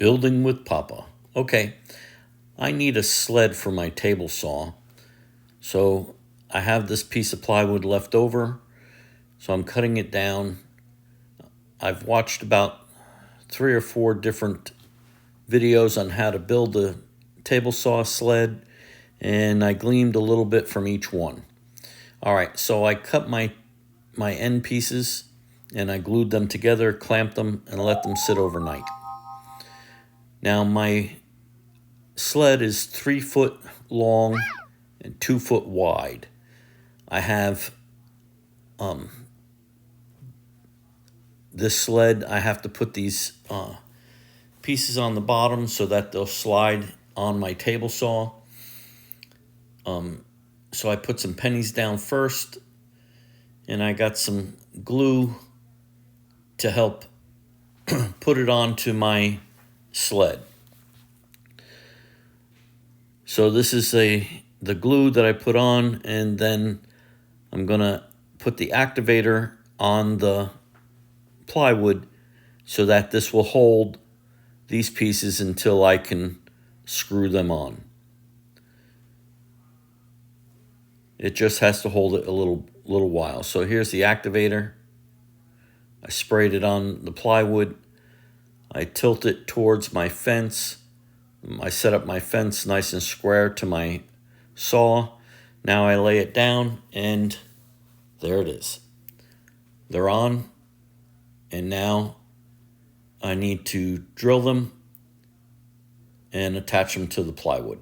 Building with Papa. Okay, I need a sled for my table saw. So I have this piece of plywood left over. So I'm cutting it down. I've watched about 3 or 4 different videos on how to build a table saw sled, and I gleaned a little bit from each one. All right, so I cut my end pieces and I glued them together, clamped them, and let them sit overnight. Now my sled is 3 foot long and 2 foot wide. I have this sled, I have to put these pieces on the bottom so that they'll slide on my table saw. So I put some pennies down first, and I got some glue to help put it onto my sled. So this is the glue that I put on, and then I'm gonna put the activator on the plywood so that this will hold these pieces until I can screw them on. It just has to hold it a little while. So here's the activator. I sprayed it on the plywood. I tilt it towards my fence. I set up my fence nice and square to my saw. Now I lay it down, and there it is. They're on, and now I need to drill them and attach them to the plywood.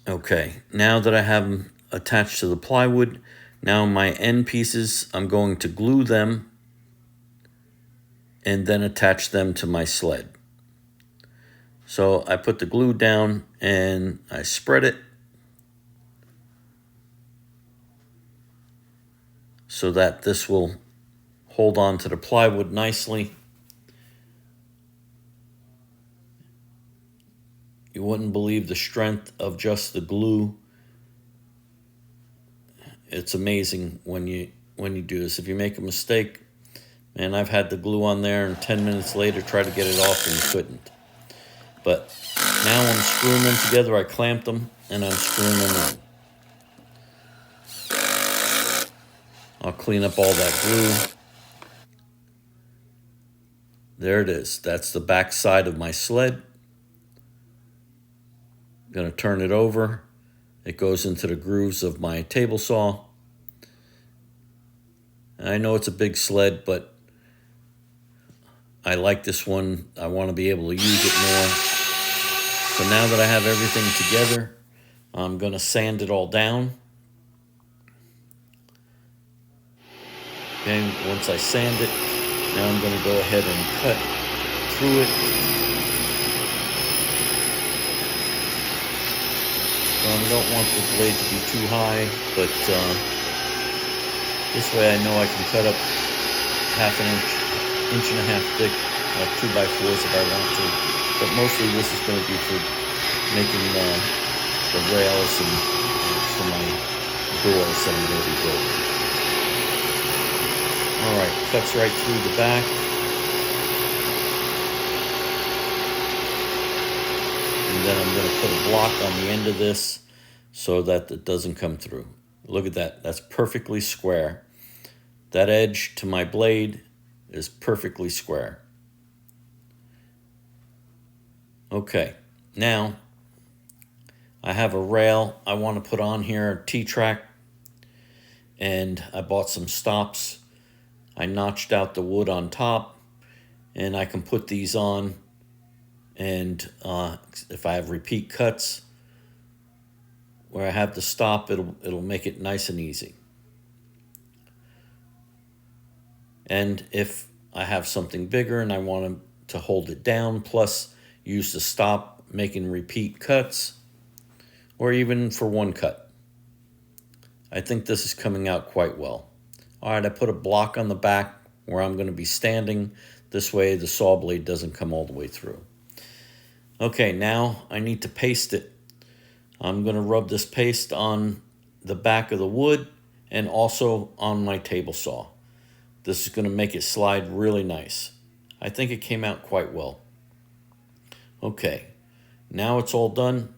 Okay, now that I have them attached to the plywood, now my end pieces, I'm going to glue them and then attach them to my sled. So I put the glue down and I spread it so that this will hold on to the plywood nicely. You wouldn't believe the strength of just the glue. It's amazing when you do this. If you make a mistake, man, I've had the glue on there and 10 minutes later try to get it off and couldn't. But now I'm screwing them together. I clamped them and I'm screwing them in. I'll clean up all that glue. There it is. That's the back side of my sled. I'm going to turn it over. It goes into the grooves of my table saw. I know it's a big sled, but I like this one. I want to be able to use it more. So now that I have everything together, I'm going to sand it all down. Okay, once I sand it, now I'm going to go ahead and cut through it. I don't want the blade to be too high, but this way I know I can cut up ½ inch and a half thick, 2x4s if I want to. But mostly this is going to be for making the rails and for my doors that I'm going to be building. Alright, cuts right through the back. And then I'm going to put a block on the end of this so that it doesn't come through. Look at that. That's perfectly square. That edge to my blade is perfectly square. Okay, now I have a rail I want to put on here, a T-track, and I bought some stops. I notched out the wood on top, and I can put these on, and if I have repeat cuts where I have the stop, it'll make it nice and easy. And if I have something bigger and I want to hold it down, plus use the stop making repeat cuts, or even for one cut, I think this is coming out quite well. All right, I put a block on the back where I'm going to be standing. This way the saw blade doesn't come all the way through. Okay, now I need to paste it. I'm going to rub this paste on the back of the wood and also on my table saw. This is going to make it slide really nice. I think it came out quite well. Okay, now it's all done.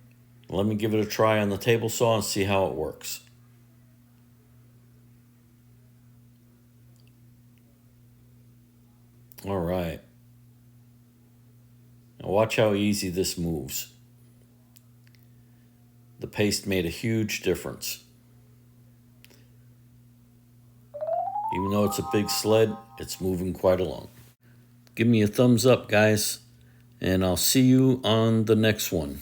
Let me give it a try on the table saw and see how it works. All right. Now watch how easy this moves. The paste made a huge difference. Even though it's a big sled, it's moving quite along. Give me a thumbs up, guys, and I'll see you on the next one.